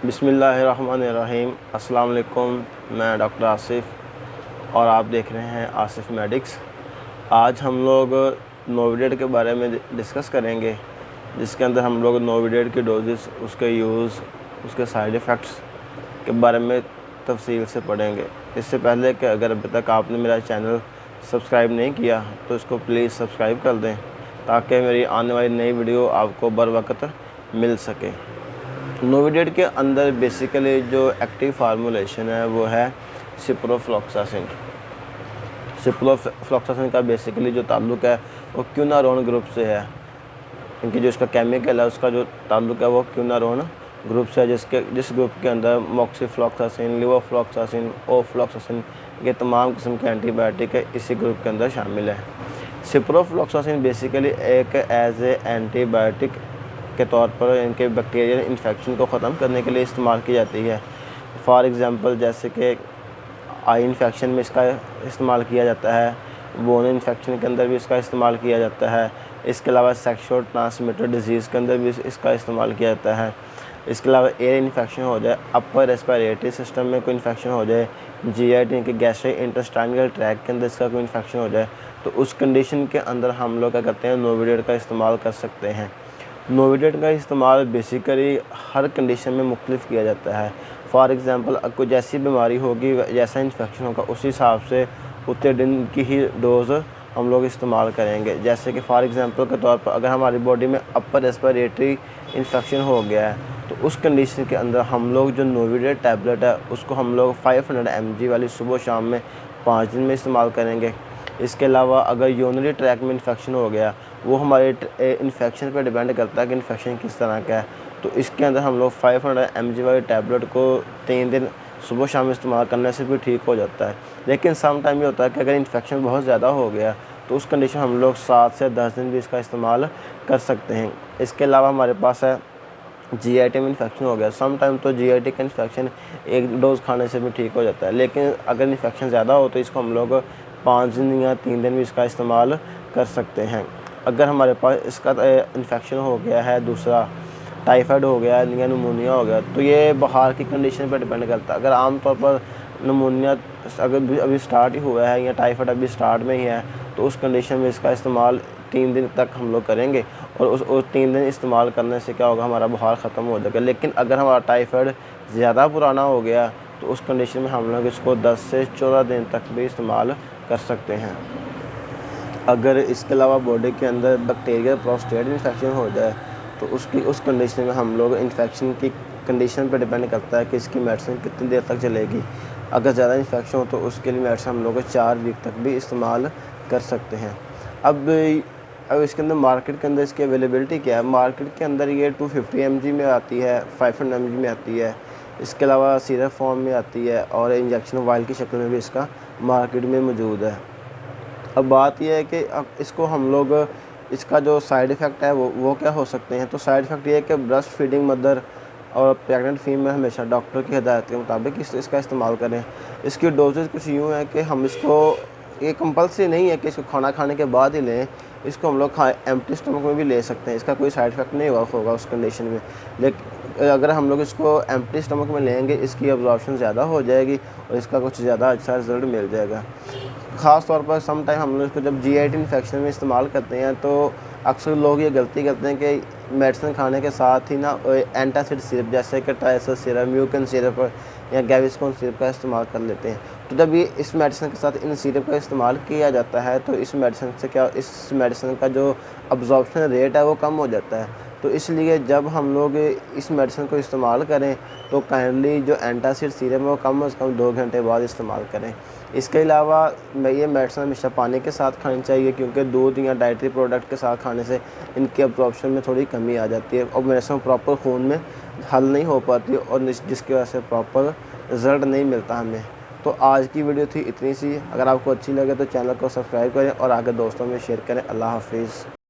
बिस्मिल्लाहिर्रहमानिर्रहीम। अस्सलाम वालेकुम। मैं डॉक्टर आसिफ़ और आप देख रहे हैं आसिफ़ मेडिक्स। आज हम लोग नोविडेट के बारे में डिस्कस करेंगे, जिसके अंदर हम लोग नोविडेट की डोजेस, उसके यूज़, उसके साइड इफ़ेक्ट्स के बारे में तफसील से पढ़ेंगे। इससे पहले कि अगर अभी तक आपने मेरा चैनल सब्सक्राइब नहीं किया तो इसको प्लीज़ सब्सक्राइब कर दें, ताकि मेरी आने वाली नई वीडियो आपको बर वक्त मिल सके। नोविडेट के अंदर बेसिकली जो एक्टिव फार्मूलेशन है वो है सिप्रोफ्लॉक्सासिन। सिप्रोफ्लॉक्सासिन का बेसिकली जो ताल्लुक़ है वो क्यूनारोन ग्रुप से है। क्योंकि जो इसका केमिकल है उसका जो ताल्लुक़ है वो क्यूनारोन ग्रुप से है, जिस ग्रुप के अंदर मॉक्सीफ्लॉक्सासिन, लिवोफ्लॉक्सासिन, ओफ्लॉक्सासिन, ये तमाम किस्म के एंटीबायोटिक है इसी ग्रुप के अंदर शामिल है। सिप्रोफ्लॉक्सासिन बेसिकली एक एज ए एंटीबायोटिक के तौर पर इनके बैक्टीरियल इन्फेक्शन को ख़त्म करने के लिए इस्तेमाल की जाती है। फॉर एग्ज़ाम्पल जैसे कि आई इन्फेक्शन में इसका इस्तेमाल किया जाता है, बोन इन्फेक्शन के अंदर भी इसका इस्तेमाल किया जाता है। इसके अलावा सेक्सुअल ट्रांसमिटेड डिजीज़ के अंदर भी इसका इस्तेमाल किया जाता है। इसके अलावा एयर इन्फेक्शन हो जाए, अपर रेस्पिरेटरी सिस्टम में कोई इन्फेक्शन हो जाए, जीआईटी के गैस्ट्रिक इंटेस्टाइनल ट्रैक्ट के अंदर इसका कोई इन्फेक्शन हो जाए, तो उस कंडीशन के अंदर हम लोग क्या करते हैं, नोविडेट का इस्तेमाल कर सकते हैं। नोविडेट का इस्तेमाल बेसिकली हर कंडीशन में मुख्तलिफ किया जाता है। फॉर एग्ज़ाम्पल कोई जैसी बीमारी होगी, जैसा इन्फेक्शन होगा, उस हिसाब से उतने दिन की ही डोज़ हम लोग इस्तेमाल करेंगे। जैसे कि फॉर एग्ज़ाम्पल के तौर पर अगर हमारी बॉडी में अपर रेस्पिरेटरी इन्फेक्शन हो गया है तो उस कंडीशन के अंदर हम लोग जो नोविडेट टैबलेट है उसको हम लोग 500 mg वाली सुबह शाम में 5 दिन में इस्तेमाल करेंगे। इसके अलावा अगर यूरिनरी ट्रैक में इन्फेक्शन हो गया, वो हमारे इन्फेक्शन पर डिपेंड करता है कि इन्फेक्शन किस तरह का है, तो इसके अंदर हम लोग 500 mg वाली टैबलेट को 3 दिन सुबह शाम इस्तेमाल करने से भी ठीक हो जाता है। लेकिन सम टाइम ये होता है कि अगर इन्फेक्शन बहुत ज़्यादा हो गया तो उस कंडीशन हम लोग 7 से 10 दिन भी इसका इस्तेमाल कर सकते हैं। इसके अलावा हमारे पास है जीआईटी में इन्फेक्शन हो गया। सम टाइम तो जीआईटी का इन्फेक्शन एक डोज़ खाने से भी ठीक हो जाता है, लेकिन अगर इन्फेक्शन ज़्यादा हो तो इसको हम लोग 5 दिन या 3 दिन भी इसका इस्तेमाल कर सकते हैं। अगर हमारे पास इसका इन्फेक्शन हो गया है, दूसरा टाइफाइड हो गया है या नमूनिया हो गया, तो ये बाहर की कंडीशन पर डिपेंड करता है। अगर आमतौर पर नमूनिया अगर अभी स्टार्ट ही हुआ है या टाइफाइड अभी स्टार्ट में ही है, तो उस कंडीशन में इसका इस्तेमाल 3 दिन तक हम लोग करेंगे और उस 3 दिन इस्तेमाल करने से क्या होगा, हमारा बुखार ख़त्म हो जाएगा। लेकिन अगर हमारा टाइफाइड ज़्यादा पुराना हो गया तो उस कंडीशन में हम लोग इसको 10 से 14 दिन तक भी इस्तेमाल कर सकते हैं। अगर इसके अलावा बॉडी के अंदर बैक्टीरियल प्रोस्टेट इन्फेक्शन हो जाए तो उस कंडीशन में हम लोग इन्फेक्शन की कंडीशन पर डिपेंड करता है कि इसकी मेडिसिन कितनी देर तक चलेगी। अगर ज़्यादा इन्फेक्शन हो तो उसके लिए मेडिसिन हम लोग 4 वीक तक भी इस्तेमाल कर सकते हैं। अब इसके अंदर मार्केट के अंदर इसकी अवेलेबिलिटी क्या है। मार्केट के अंदर ये 250 mg में आती है, 500 mg में आती है। इसके अलावा सिरप फॉर्म में आती है और इंजेक्शन वाइल की शक्ल में भी इसका मार्केट में मौजूद है। अब बात यह है कि अब इसको हम लोग, इसका जो साइड इफ़ेक्ट है वो क्या हो सकते हैं। तो साइड इफ़ेक्ट ये है कि ब्रेस्ट फीडिंग मदर और प्रेग्नेंट फीमेल हमेशा डॉक्टर की हिदायत के मुताबिक इसका इस्तेमाल करें। इसकी डोजेज कुछ यूँ है कि हम इसको, ये कंपल्सरी नहीं है कि इसको खाना खाने के बाद ही लें, इसको हम लोग एम्प्टी स्टमक में भी ले सकते हैं। इसका कोई साइड इफ़ेक्ट नहीं होगा उस कंडीशन में। लेकिन अगर हम लोग इसको एम्प्टी स्टमक में लेंगे, इसकी अब्जॉर्प्शन ज़्यादा हो जाएगी और इसका कुछ ज़्यादा अच्छा रिज़ल्ट मिल जाएगा। ख़ास तौर पर सम टाइम हम लोग इसको जब जीआईटी इन्फेक्शन में इस्तेमाल करते हैं तो अक्सर लोग ये गलती करते हैं कि मेडिसिन खाने के साथ ही ना एंटासिड सिरप जैसे कि ट्राइसर सिरप, म्यूकिन सिरप या गैविस्कोन सिरप का इस्तेमाल कर लेते हैं। तो जब ये इस मेडिसिन के साथ इन सिरप का इस्तेमाल किया जाता है तो इस मेडिसिन का जो अब्जॉर्प्शन रेट है वो कम हो जाता है। तो इसलिए जब हम लोग इस मेडिसिन को इस्तेमाल करें तो काइंडली जो एंटासिड सीरम है वो कम से कम 2 घंटे बाद इस्तेमाल करें। इसके अलावा ये मेडिसिन हमेशा पानी के साथ खानी चाहिए, क्योंकि दूध या डाइटरी प्रोडक्ट के साथ खाने से इनके अब्जॉर्प्शन में थोड़ी कमी आ जाती है और मेडिसिन प्रॉपर खून में हल नहीं हो पाती और जिसकी वजह से प्रॉपर रिज़ल्ट नहीं मिलता हमें। तो आज की वीडियो थी इतनी सी। अगर आपको अच्छी लगे तो चैनल को सब्सक्राइब करें और आगे दोस्तों में शेयर करें। अल्लाह हाफिज़।